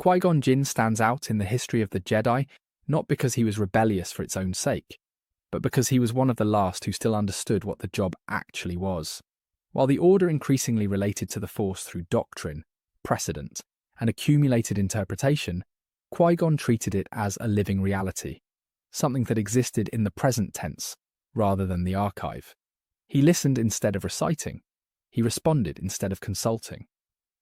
Qui-Gon Jinn stands out in the history of the Jedi not because he was rebellious for its own sake, but because he was one of the last who still understood what the job actually was. While the Order increasingly related to the Force through doctrine, precedent, and accumulated interpretation, Qui-Gon treated it as a living reality, something that existed in the present tense rather than the archive. He listened instead of reciting. He responded instead of consulting.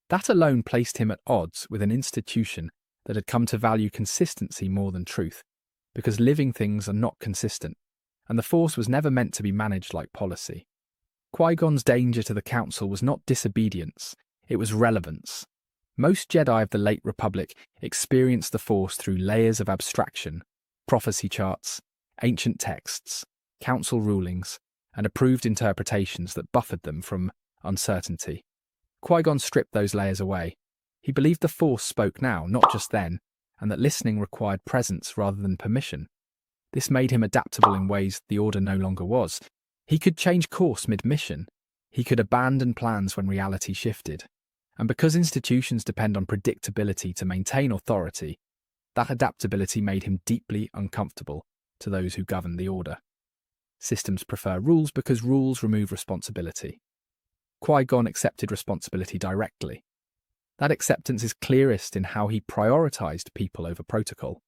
That alone placed him at odds with an institution that had come to value consistency more than truth, because living things are not consistent, and the Force was never meant to be managed like policy. Qui-Gon's danger to the Council was not disobedience, it was relevance. Most Jedi of the late Republic experienced the Force through layers of abstraction, prophecy charts, ancient texts, council rulings, and approved interpretations that buffered them from uncertainty. Qui-Gon stripped those layers away. He believed the Force spoke now, not just then, and that listening required presence rather than permission. This made him adaptable in ways the Order no longer was. He could change course mid-mission. He could abandon plans when reality shifted. And because institutions depend on predictability to maintain authority, that adaptability made him deeply uncomfortable to those who govern the Order. Systems prefer rules because rules remove responsibility. Qui-Gon accepted responsibility directly. That acceptance is clearest in how he prioritized people over protocol,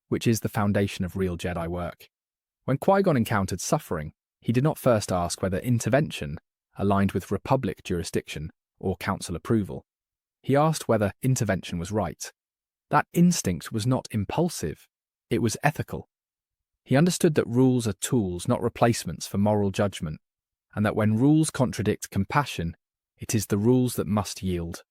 which is the foundation of real Jedi work. When Qui-Gon encountered suffering, he did not first ask whether intervention aligned with Republic jurisdiction or Council approval. He asked whether intervention was right. That instinct was not impulsive, it was ethical. He understood that rules are tools, not replacements for moral judgment, and that when rules contradict compassion, it is the rules that must yield.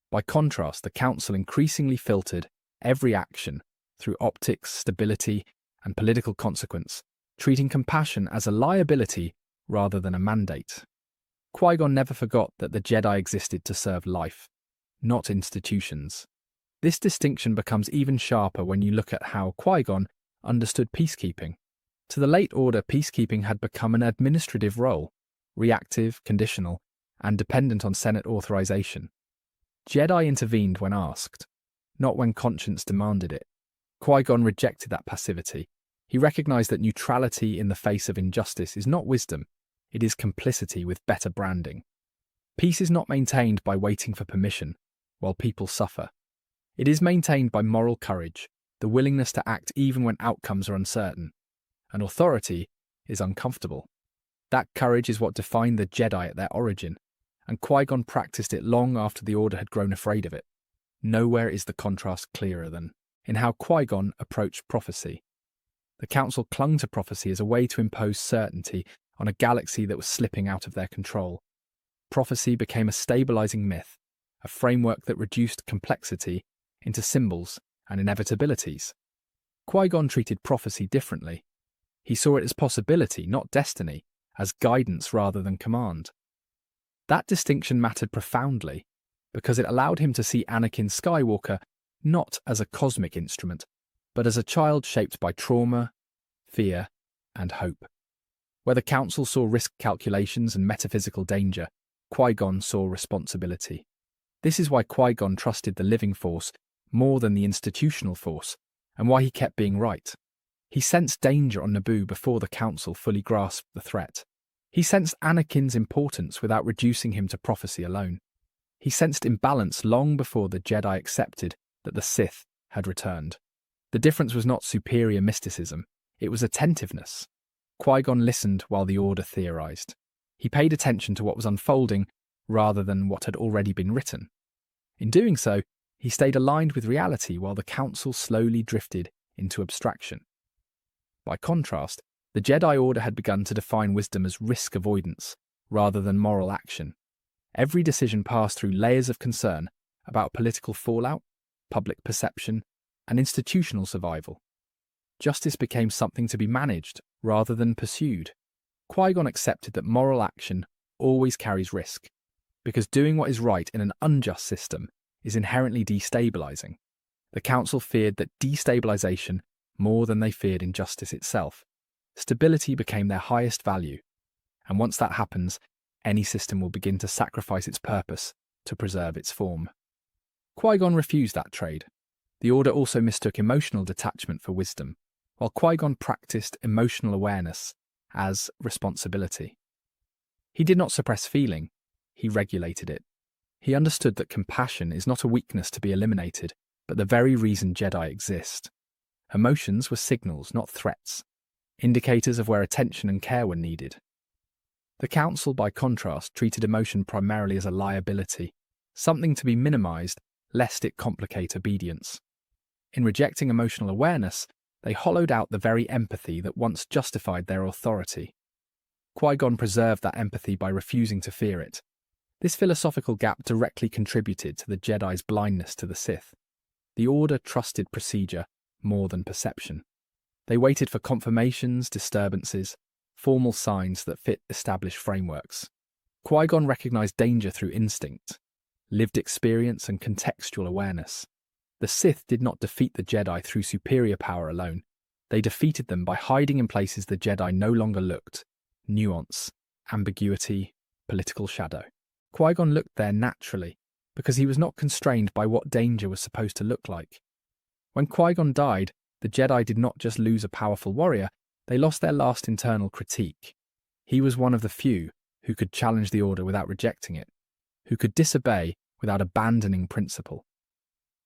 By contrast, the Council increasingly filtered every action through optics, stability, and political consequence, treating compassion as a liability rather than a mandate. Qui-Gon never forgot that the Jedi existed to serve life, not institutions. This distinction becomes even sharper when you look at how Qui-Gon understood peacekeeping. To the late Order, peacekeeping had become an administrative role, reactive, conditional, and dependent on Senate authorization. Jedi intervened when asked, not when conscience demanded it. Qui-Gon rejected that passivity. He recognized that neutrality in the face of injustice is not wisdom, it is complicity with better branding. Peace is not maintained by waiting for permission, while people suffer. It is maintained by moral courage, the willingness to act even when outcomes are uncertain. And authority is uncomfortable. That courage is what defined the Jedi at their origin, and Qui-Gon practiced it long after the Order had grown afraid of it. Nowhere is the contrast clearer than in how Qui-Gon approached prophecy. The Council clung to prophecy as a way to impose certainty on a galaxy that was slipping out of their control. Prophecy became a stabilizing myth, a framework that reduced complexity into symbols and inevitabilities. Qui-Gon treated prophecy differently. He saw it as possibility, not destiny, as guidance rather than command. That distinction mattered profoundly, because it allowed him to see Anakin Skywalker not as a cosmic instrument, but as a child shaped by trauma, fear, and hope. Where the Council saw risk calculations and metaphysical danger, Qui-Gon saw responsibility. This is why Qui-Gon trusted the living Force more than the institutional Force, and why he kept being right. He sensed danger on Naboo before the Council fully grasped the threat. He sensed Anakin's importance without reducing him to prophecy alone. He sensed imbalance long before the Jedi accepted that the Sith had returned. The difference was not superior mysticism, it was attentiveness. Qui-Gon listened while the Order theorized. He paid attention to what was unfolding rather than what had already been written. In doing so, he stayed aligned with reality while the Council slowly drifted into abstraction. By contrast, the Jedi Order had begun to define wisdom as risk avoidance rather than moral action. Every decision passed through layers of concern about political fallout, public perception, and institutional survival. Justice became something to be managed rather than pursued. Qui-Gon accepted that moral action always carries risk, because doing what is right in an unjust system is inherently destabilizing. The Council feared that destabilization more than they feared injustice itself. Stability became their highest value, and once that happens, any system will begin to sacrifice its purpose to preserve its form. Qui-Gon refused that trade. The Order also mistook emotional detachment for wisdom, while Qui-Gon practiced emotional awareness as responsibility. He did not suppress feeling, he regulated it. He understood that compassion is not a weakness to be eliminated, but the very reason Jedi exist. Emotions were signals, not threats, indicators of where attention and care were needed. The Council, by contrast, treated emotion primarily as a liability, something to be minimized lest it complicate obedience. In rejecting emotional awareness, they hollowed out the very empathy that once justified their authority. Qui-Gon preserved that empathy by refusing to fear it. This philosophical gap directly contributed to the Jedi's blindness to the Sith. The Order trusted procedure more than perception. They waited for confirmations, disturbances, formal signs that fit established frameworks. Qui-Gon recognized danger through instinct, lived experience, and contextual awareness. The Sith did not defeat the Jedi through superior power alone. They defeated them by hiding in places the Jedi no longer looked: nuance, ambiguity, political shadow. Qui-Gon looked there naturally, because he was not constrained by what danger was supposed to look like. When Qui-Gon died, the Jedi did not just lose a powerful warrior, they lost their last internal critique. He was one of the few who could challenge the Order without rejecting it, who could disobey without abandoning principle.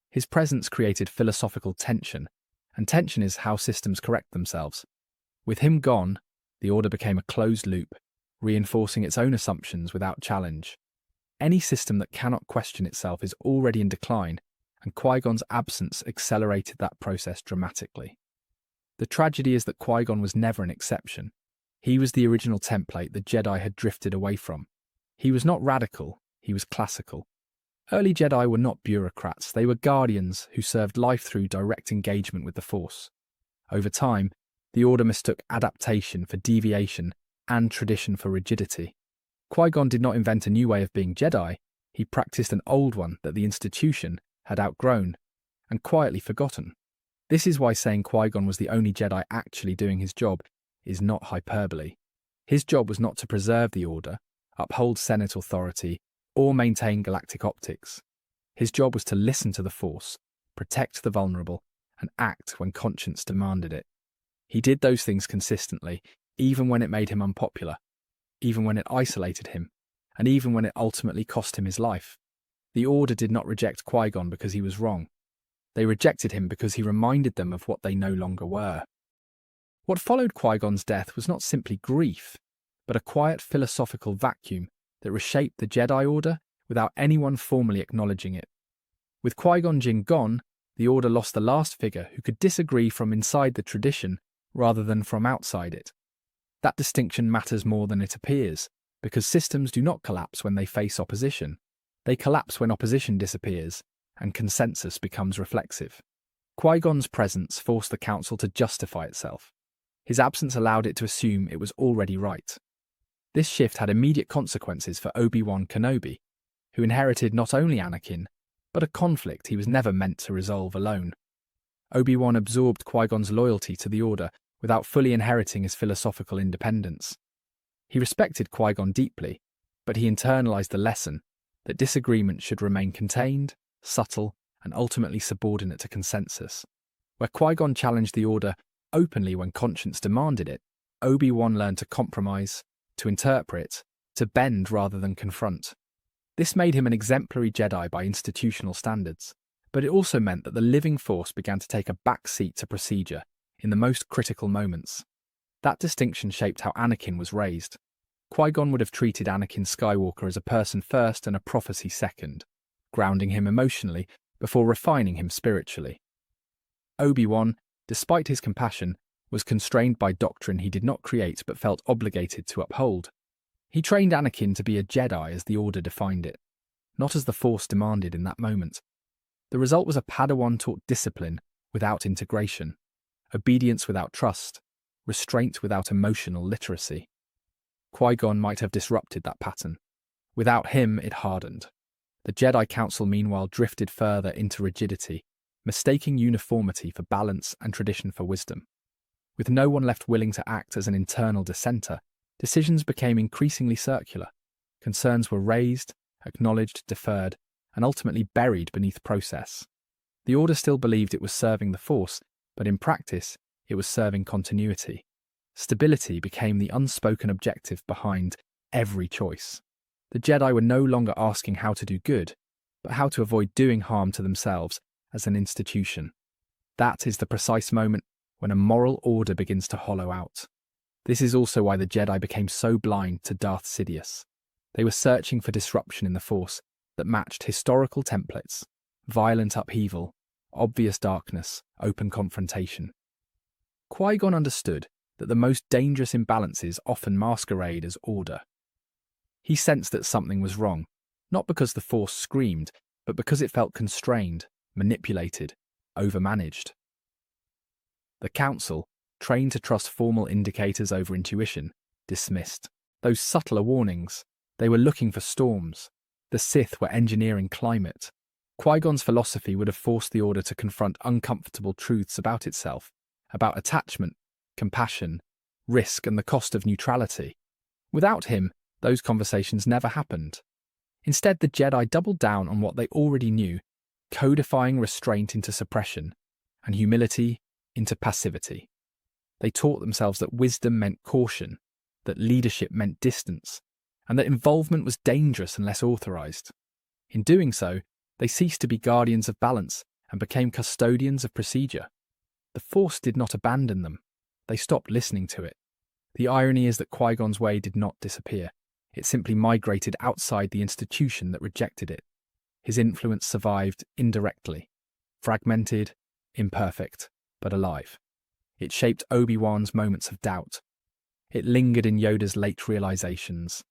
His presence created philosophical tension, and tension is how systems correct themselves. With him gone, the Order became a closed loop, reinforcing its own assumptions without challenge. Any system that cannot question itself is already in decline, and Qui-Gon's absence accelerated that process dramatically. The tragedy is that Qui-Gon was never an exception. He was the original template the Jedi had drifted away from. He was not radical, he was classical. Early Jedi were not bureaucrats, they were guardians who served life through direct engagement with the Force. Over time, the Order mistook adaptation for deviation and tradition for rigidity. Qui-Gon did not invent a new way of being Jedi, he practiced an old one that the institution had outgrown and quietly forgotten. This is why saying Qui-Gon was the only Jedi actually doing his job is not hyperbole. His job was not to preserve the Order, uphold Senate authority, or maintain galactic optics. His job was to listen to the Force, protect the vulnerable, and act when conscience demanded it. He did those things consistently, even when it made him unpopular, even when it isolated him, and even when it ultimately cost him his life. The Order did not reject Qui-Gon because he was wrong. They rejected him because he reminded them of what they no longer were. What followed Qui-Gon's death was not simply grief, but a quiet philosophical vacuum that reshaped the Jedi Order without anyone formally acknowledging it. With Qui-Gon Jinn gone, the Order lost the last figure who could disagree from inside the tradition rather than from outside it. That distinction matters more than it appears, because systems do not collapse when they face opposition. They collapse when opposition disappears and consensus becomes reflexive. Qui-Gon's presence forced the Council to justify itself. His absence allowed it to assume it was already right. This shift had immediate consequences for Obi-Wan Kenobi, who inherited not only Anakin, but a conflict he was never meant to resolve alone. Obi-Wan absorbed Qui-Gon's loyalty to the Order without fully inheriting his philosophical independence. He respected Qui-Gon deeply, but he internalized the lesson that disagreement should remain contained, subtle, and ultimately subordinate to consensus. Where Qui-Gon challenged the Order openly when conscience demanded it, Obi-Wan learned to compromise, to interpret, to bend rather than confront. This made him an exemplary Jedi by institutional standards, but it also meant that the living Force began to take a back seat to procedure in the most critical moments. That distinction shaped how Anakin was raised. Qui-Gon would have treated Anakin Skywalker as a person first and a prophecy second, grounding him emotionally before refining him spiritually. Obi-Wan, despite his compassion, was constrained by doctrine he did not create but felt obligated to uphold. He trained Anakin to be a Jedi as the Order defined it, not as the Force demanded in that moment. The result was a Padawan taught discipline without integration, obedience without trust, restraint without emotional literacy. Qui-Gon might have disrupted that pattern. Without him, it hardened. The Jedi Council meanwhile drifted further into rigidity, mistaking uniformity for balance and tradition for wisdom. With no one left willing to act as an internal dissenter, decisions became increasingly circular. Concerns were raised, acknowledged, deferred, and ultimately buried beneath process. The The Order still believed it was serving the Force, but in practice, it was serving continuity. Stability became the unspoken objective behind every choice. The Jedi were no longer asking how to do good, but how to avoid doing harm to themselves as an institution. That is the precise moment when a moral order begins to hollow out. This is also why the Jedi became so blind to Darth Sidious. They were searching for disruption in the Force that matched historical templates: violent upheaval, obvious darkness, open confrontation. Qui-Gon understood that the most dangerous imbalances often masquerade as order. He sensed that something was wrong, not because the Force screamed, but because it felt constrained, manipulated, overmanaged. The Council, trained to trust formal indicators over intuition, dismissed those subtler warnings. They were looking for storms. The Sith were engineering climate. Qui-Gon's philosophy would have forced the Order to confront uncomfortable truths about itself, about attachment, compassion, risk, and the cost of neutrality. Without him, those conversations never happened. Instead, the Jedi doubled down on what they already knew, codifying restraint into suppression and humility into passivity. They taught themselves that wisdom meant caution, that leadership meant distance, and that involvement was dangerous unless authorized. In doing so, they ceased to be guardians of balance and became custodians of procedure. The Force did not abandon them. They stopped listening to it. The irony is that Qui-Gon's way did not disappear. It simply migrated outside the institution that rejected it. His influence survived indirectly, fragmented, imperfect, but alive. It shaped Obi-Wan's moments of doubt. It lingered in Yoda's late realizations.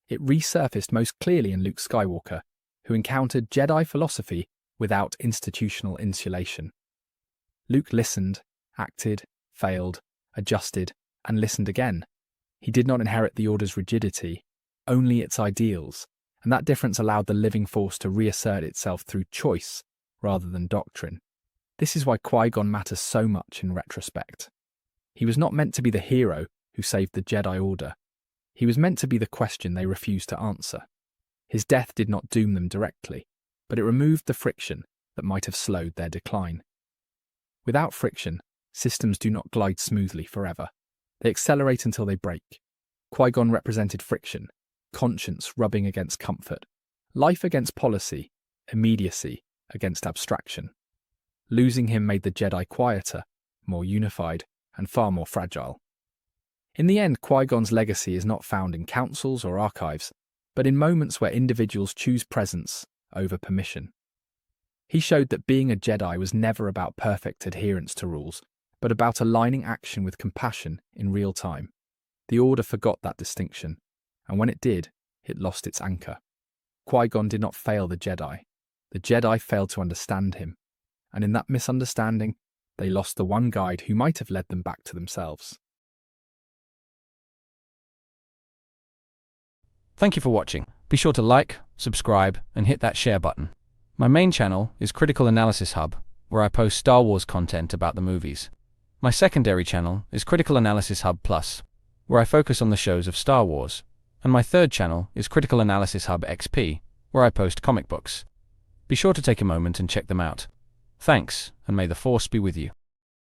It resurfaced most clearly in Luke Skywalker, who encountered Jedi philosophy without institutional insulation. Luke listened, acted, failed, adjusted, and listened again. He did not inherit the Order's rigidity, only its ideals, and that difference allowed the living Force to reassert itself through choice rather than doctrine. This is why Qui-Gon matters so much in retrospect. He was not meant to be the hero who saved the Jedi Order. He was meant to be the question they refused to answer. His death did not doom them directly, but it removed the friction that might have slowed their decline. Without friction, systems do not glide smoothly forever. They accelerate until they break. Qui-Gon represented friction, conscience rubbing against comfort, life against policy, immediacy against abstraction. Losing him made the Jedi quieter, more unified, and far more fragile. In the end, Qui-Gon's legacy is not found in councils or archives, but in moments where individuals choose presence over permission. He showed that being a Jedi was never about perfect adherence to rules, but about aligning action with compassion in real time. The Order forgot that distinction, and when it did, it lost its anchor. Qui-Gon did not fail the Jedi. The Jedi failed to understand him, and in that misunderstanding, they lost the one guide who might have led them back to themselves. Thank you for watching. Be sure to like, subscribe, and hit that share button. My main channel is Critical Analysis Hub, where I post Star Wars content about the movies. My secondary channel is Critical Analysis Hub Plus, where I focus on the shows of Star Wars. And my third channel is Critical Analysis Hub XP, where I post comic books. Be sure to take a moment and check them out. Thanks, and may the Force be with you.